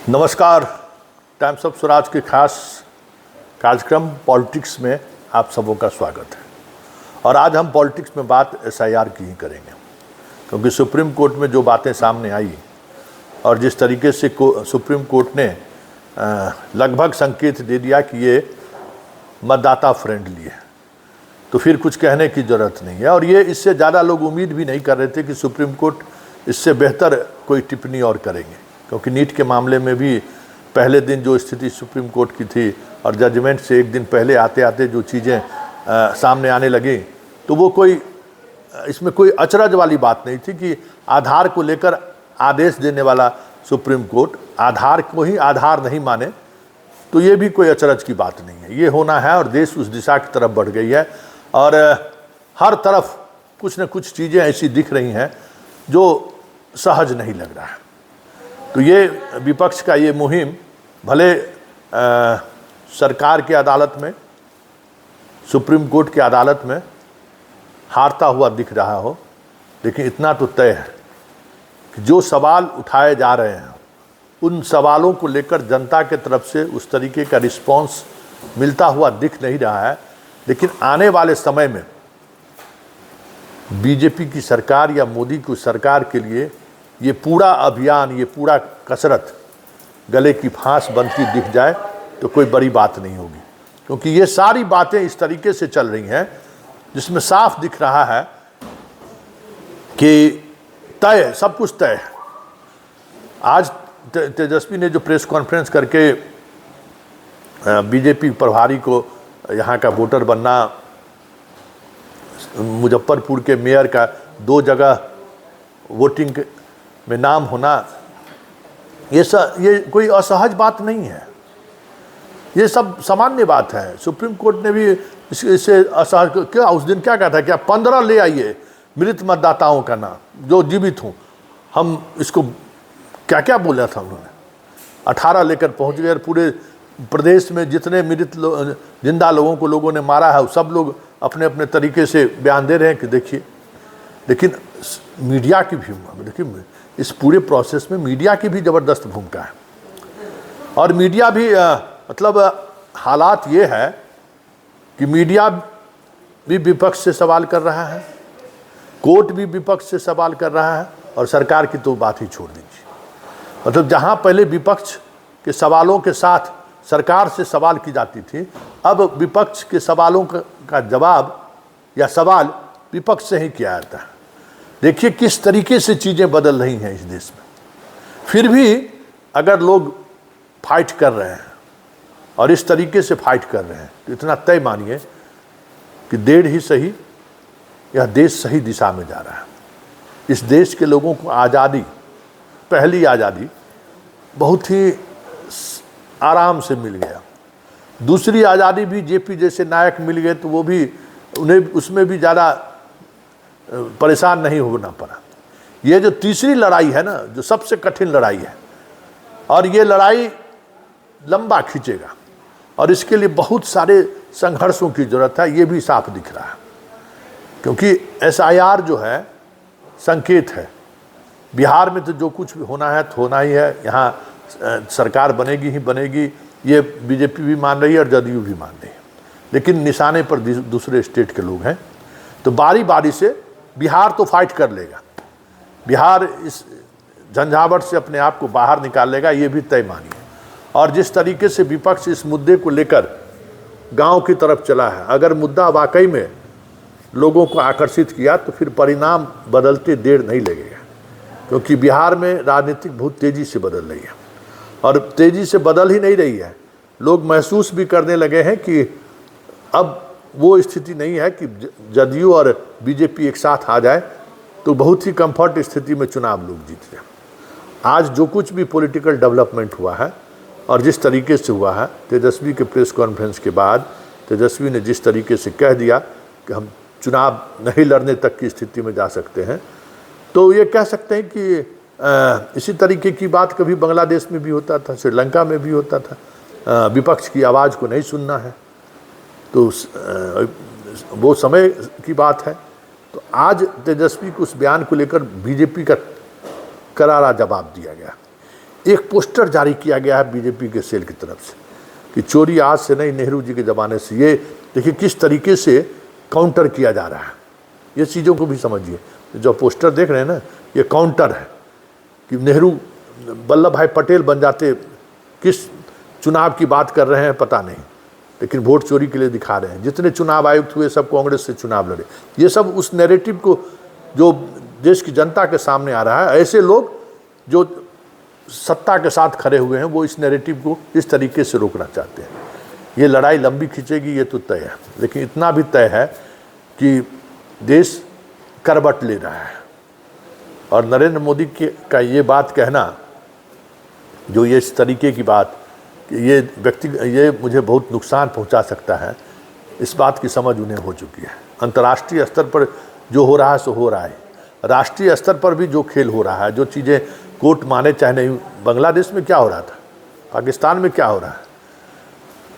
नमस्कार। Times of Swaraj के खास कार्यक्रम पॉलिटिक्स में आप सबों का स्वागत है। और आज हम पॉलिटिक्स में बात एसआईआर की ही करेंगे, क्योंकि सुप्रीम कोर्ट में जो बातें सामने आई और जिस तरीके से सुप्रीम कोर्ट ने लगभग संकेत दे दिया कि ये मतदाता फ्रेंडली है, तो फिर कुछ कहने की ज़रूरत नहीं है। और ये इससे ज़्यादा लोग उम्मीद भी नहीं कर रहे थे कि सुप्रीम कोर्ट इससे बेहतर कोई टिप्पणी और करेंगे, क्योंकि नीट के मामले में भी पहले दिन जो स्थिति सुप्रीम कोर्ट की थी और जजमेंट से एक दिन पहले आते आते जो चीज़ें सामने आने लगी, तो वो कोई इसमें कोई अचरज वाली बात नहीं थी कि आधार को लेकर आदेश देने वाला सुप्रीम कोर्ट आधार को ही आधार नहीं माने, तो ये भी कोई अचरज की बात नहीं है। ये होना है और देश उस दिशा की तरफ बढ़ गई है और हर तरफ कुछ न कुछ चीज़ें ऐसी दिख रही हैं जो सहज नहीं लग रहा है। तो ये विपक्ष का ये मुहिम भले सरकार की अदालत में, सुप्रीम कोर्ट की अदालत में हारता हुआ दिख रहा हो, लेकिन इतना तो तय है कि जो सवाल उठाए जा रहे हैं उन सवालों को लेकर जनता के तरफ से उस तरीके का रिस्पांस मिलता हुआ दिख नहीं रहा है। लेकिन आने वाले समय में बीजेपी की सरकार या मोदी की सरकार के लिए ये पूरा अभियान, ये पूरा कसरत गले की फांस बनती दिख जाए तो कोई बड़ी बात नहीं होगी, क्योंकि ये सारी बातें इस तरीके से चल रही हैं जिसमें साफ दिख रहा है कि तय, सब कुछ तय है। आज तेजस्वी ने जो प्रेस कॉन्फ्रेंस करके बीजेपी प्रभारी को यहाँ का वोटर बनना, मुजफ्फरपुर के मेयर का 2 जगह वोटिंग में नाम होना, ये कोई असहज बात नहीं है, ये सब सामान्य बात है। सुप्रीम कोर्ट ने भी इससे असहज क्या, उस दिन क्या कहा था, क्या 15 ले आइए मृत मतदाताओं का नाम जो जीवित हों, हम इसको क्या क्या बोला था उन्होंने, 18 लेकर पहुंच गए। पूरे प्रदेश में जितने मृत जिंदा लोगों को लोगों ने मारा है, सब लोग अपने अपने तरीके से बयान दे रहे हैं कि देखिए। लेकिन मीडिया की भी, देखिए इस पूरे प्रोसेस में मीडिया की भी ज़बरदस्त भूमिका है। और मीडिया भी मतलब हालात ये है कि मीडिया भी विपक्ष से सवाल कर रहा है, कोर्ट भी विपक्ष से सवाल कर रहा है, और सरकार की तो बात ही छोड़ दीजिए। मतलब जहाँ पहले विपक्ष के सवालों के साथ सरकार से सवाल की जाती थी, अब विपक्ष के सवालों का जवाब या सवाल विपक्ष से ही किया जाता है। देखिए किस तरीके से चीज़ें बदल रही हैं इस देश में। फिर भी अगर लोग फाइट कर रहे हैं और इस तरीके से फाइट कर रहे हैं, तो इतना तय मानिए कि देर ही सही यह देश सही दिशा में जा रहा है। इस देश के लोगों को आज़ादी, पहली आज़ादी बहुत ही आराम से मिल गया। दूसरी आज़ादी भी जेपी जैसे नायक मिल गए तो वो भी, उन्हें उसमें भी ज़्यादा परेशान नहीं होना पड़ा। ये जो तीसरी लड़ाई है ना, जो सबसे कठिन लड़ाई है, और ये लड़ाई लंबा खींचेगा और इसके लिए बहुत सारे संघर्षों की ज़रूरत है, ये भी साफ दिख रहा है। क्योंकि एसआईआर जो है संकेत है। बिहार में तो जो कुछ भी होना है तो होना ही है, यहाँ सरकार बनेगी ही बनेगी, ये बीजेपी भी मान रही है और जदयू भी मान रही है। लेकिन निशाने पर दूसरे स्टेट के लोग हैं, तो बारी बारी से बिहार तो फाइट कर लेगा, बिहार इस झंझावट से अपने आप को बाहर निकाल लेगा, ये भी तय मानिए। और जिस तरीके से विपक्ष इस मुद्दे को लेकर गांव की तरफ चला है, अगर मुद्दा वाकई में लोगों को आकर्षित किया तो फिर परिणाम बदलते देर नहीं लगेगा, क्योंकि बिहार में राजनीतिक बहुत तेज़ी से बदल रही है। और तेज़ी से बदल ही नहीं रही है, लोग महसूस भी करने लगे हैं कि अब वो स्थिति नहीं है कि जदयू और बीजेपी एक साथ आ जाए तो बहुत ही कंफर्ट स्थिति में चुनाव लोग जीत जाए। आज जो कुछ भी पॉलिटिकल डेवलपमेंट हुआ है और जिस तरीके से हुआ है, तेजस्वी के प्रेस कॉन्फ्रेंस के बाद तेजस्वी ने जिस तरीके से कह दिया कि हम चुनाव नहीं लड़ने तक की स्थिति में जा सकते हैं, तो ये कह सकते हैं कि इसी तरीके की बात कभी बांग्लादेश में भी होता था, श्रीलंका में भी होता था। विपक्ष की आवाज़ को नहीं सुनना है तो वो समय की बात है। तो आज तेजस्वी को उस बयान को लेकर बीजेपी का करारा जवाब दिया गया। एक पोस्टर जारी किया गया है बीजेपी के सेल की तरफ से कि चोरी आज से नहीं, नेहरू जी के ज़माने से। ये देखिए किस तरीके से काउंटर किया जा रहा है, ये चीज़ों को भी समझिए। जो पोस्टर देख रहे हैं ना, ये काउंटर है कि नेहरू वल्लभ भाई पटेल बन जाते। किस चुनाव की बात कर रहे हैं पता नहीं, लेकिन वोट चोरी के लिए दिखा रहे हैं। जितने चुनाव आयुक्त हुए सब कांग्रेस से चुनाव लड़े। ये सब उस नैरेटिव को जो देश की जनता के सामने आ रहा है, ऐसे लोग जो सत्ता के साथ खड़े हुए हैं वो इस नैरेटिव को इस तरीके से रोकना चाहते हैं। ये लड़ाई लंबी खींचेगी, ये तो तय है, लेकिन इतना भी तय है कि देश करवट ले रहा है। और नरेंद्र मोदी का ये बात कहना, जो ये इस तरीके की बात कि ये मुझे बहुत नुकसान पहुंचा सकता है, इस बात की समझ उन्हें हो चुकी है। अंतर्राष्ट्रीय स्तर पर जो हो रहा है सो हो रहा है, राष्ट्रीय स्तर पर भी जो खेल हो रहा है, जो चीज़ें कोर्ट माने चाहे नहीं। बांग्लादेश में क्या हो रहा था, पाकिस्तान में क्या हो रहा है,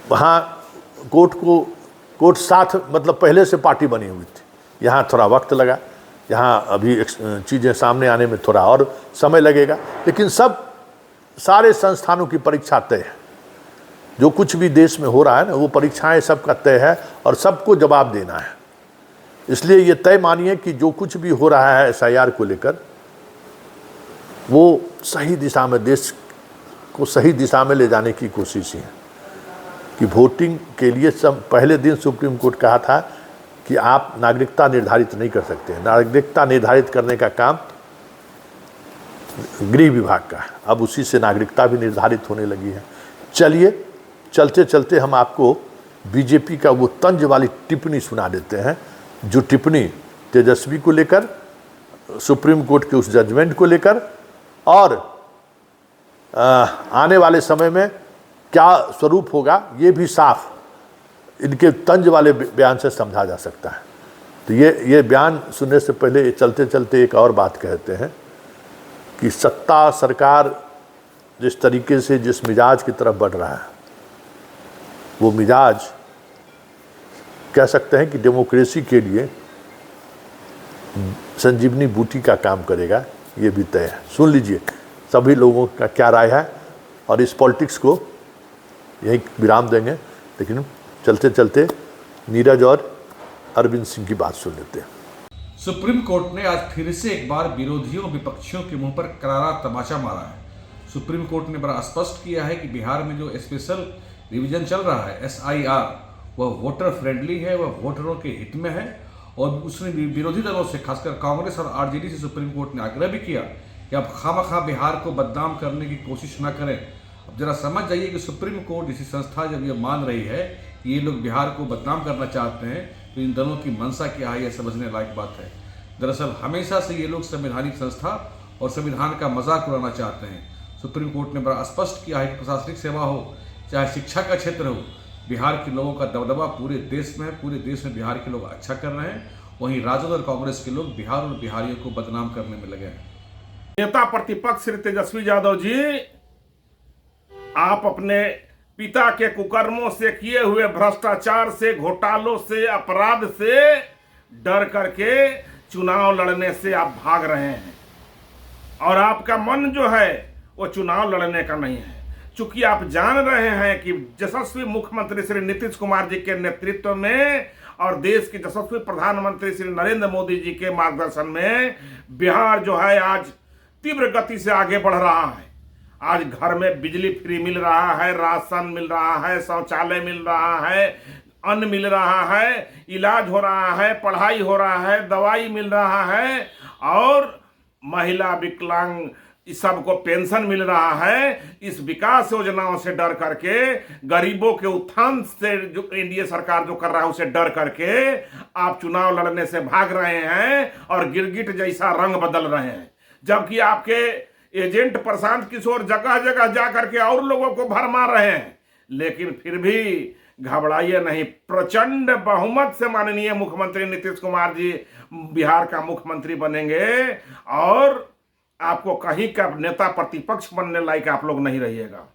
वहाँ कोर्ट साथ मतलब पहले से पार्टी बनी हुई थी। यहाँ थोड़ा वक्त लगा, यहाँ अभी चीज़ें सामने आने में थोड़ा और समय लगेगा, लेकिन सारे संस्थानों की परीक्षा तय है। जो कुछ भी देश में हो रहा है ना, वो परीक्षाएं सबका तय है और सबको जवाब देना है। इसलिए ये तय मानिए कि जो कुछ भी हो रहा है SIR को लेकर, वो सही दिशा में, देश को सही दिशा में ले जाने की कोशिश है। कि वोटिंग के लिए सब पहले दिन सुप्रीम कोर्ट कहा था कि आप नागरिकता निर्धारित नहीं कर सकते हैं। नागरिकता निर्धारित करने का काम गृह विभाग का है। अब उसी से नागरिकता भी निर्धारित होने लगी है। चलिए, चलते चलते हम आपको बीजेपी का वो तंज वाली टिप्पणी सुना देते हैं, जो टिप्पणी तेजस्वी को लेकर, सुप्रीम कोर्ट के उस जजमेंट को लेकर और आने वाले समय में क्या स्वरूप होगा, ये भी साफ इनके तंज वाले बयान से समझा जा सकता है। तो ये बयान सुनने से पहले चलते चलते एक और बात कहते हैं कि सत्ता सरकार जिस तरीके से जिस मिजाज की तरफ बढ़ रहा है, वो मिजाज कह सकते हैं कि डेमोक्रेसी के लिए संजीवनी बूटी का काम करेगा, ये भी तय है। सुन लीजिए सभी लोगों का क्या राय है, और इस पॉलिटिक्स को यही विराम देंगे, लेकिन चलते चलते नीरज और अरविंद सिंह की बात सुन लेते हैं। सुप्रीम कोर्ट ने आज फिर से एक बार विरोधियों विपक्षियों के मुंह पर करारा तमाचा मारा है। सुप्रीम कोर्ट ने बड़ा स्पष्ट किया है कि बिहार में जो स्पेशल रिवीजन चल रहा है SIR, वह वोटर फ्रेंडली है, वह वोटरों के हित में है। और उसने विरोधी दलों से, खासकर कांग्रेस और RJD से सुप्रीम कोर्ट ने आग्रह भी किया कि अब खामखा बिहार को बदनाम करने की कोशिश न करें। अब जरा समझ जाइए कि सुप्रीम कोर्ट जैसी संस्था जब ये मान रही है कि ये लोग बिहार को बदनाम करना चाहते हैं, तो इन दलों की मंशा क्या है, यह समझने लायक बात है। दरअसल हमेशा से ये लोग संवैधानिक संस्था और संविधान का मजाक उड़ाना चाहते हैं। सुप्रीम कोर्ट ने बड़ा स्पष्ट किया है कि प्रशासनिक सेवा हो चाहे शिक्षा का क्षेत्र हो, बिहार के लोगों का दबदबा पूरे देश में है। पूरे देश में बिहार के लोग अच्छा कर रहे हैं, वहीं राजद और कांग्रेस के लोग बिहार और बिहारियों को बदनाम करने में लगे हैं। नेता प्रतिपक्ष श्री तेजस्वी यादव जी, आप अपने पिता के कुकर्मों से, किए हुए भ्रष्टाचार से, घोटालों से, अपराध से डर करके चुनाव लड़ने से आप भाग रहे हैं। और आपका मन जो है वो चुनाव लड़ने का नहीं है, चूंकि आप जान रहे हैं कि यशस्वी मुख्यमंत्री श्री नीतीश कुमार जी के नेतृत्व में और देश के यशस्वी प्रधानमंत्री श्री नरेंद्र मोदी जी के मार्गदर्शन में बिहार जो है आज तीव्र गति से आगे बढ़ रहा है। आज घर में बिजली फ्री मिल रहा है, राशन मिल रहा है, शौचालय मिल रहा है, अन्न मिल रहा है, इलाज हो रहा है, पढ़ाई हो रहा है, दवाई मिल रहा है, और महिला विकलांग इस सबको पेंशन मिल रहा है। इस विकास योजनाओं से डर करके, गरीबों के उत्थान से जो एनडीए सरकार जो कर रहा है उसे डर करके आप चुनाव लड़ने से भाग रहे हैं और गिरगिट जैसा रंग बदल रहे हैं। जबकि आपके एजेंट प्रशांत किशोर जगह जगह जा करके और लोगों को भरमा रहे हैं। लेकिन फिर भी घबराइए नहीं, प्रचंड बहुमत से माननीय मुख्यमंत्री नीतीश कुमार जी बिहार का मुख्यमंत्री बनेंगे और आपको कहीं का नेता प्रतिपक्ष बनने लायक आप लोग नहीं रहिएगा।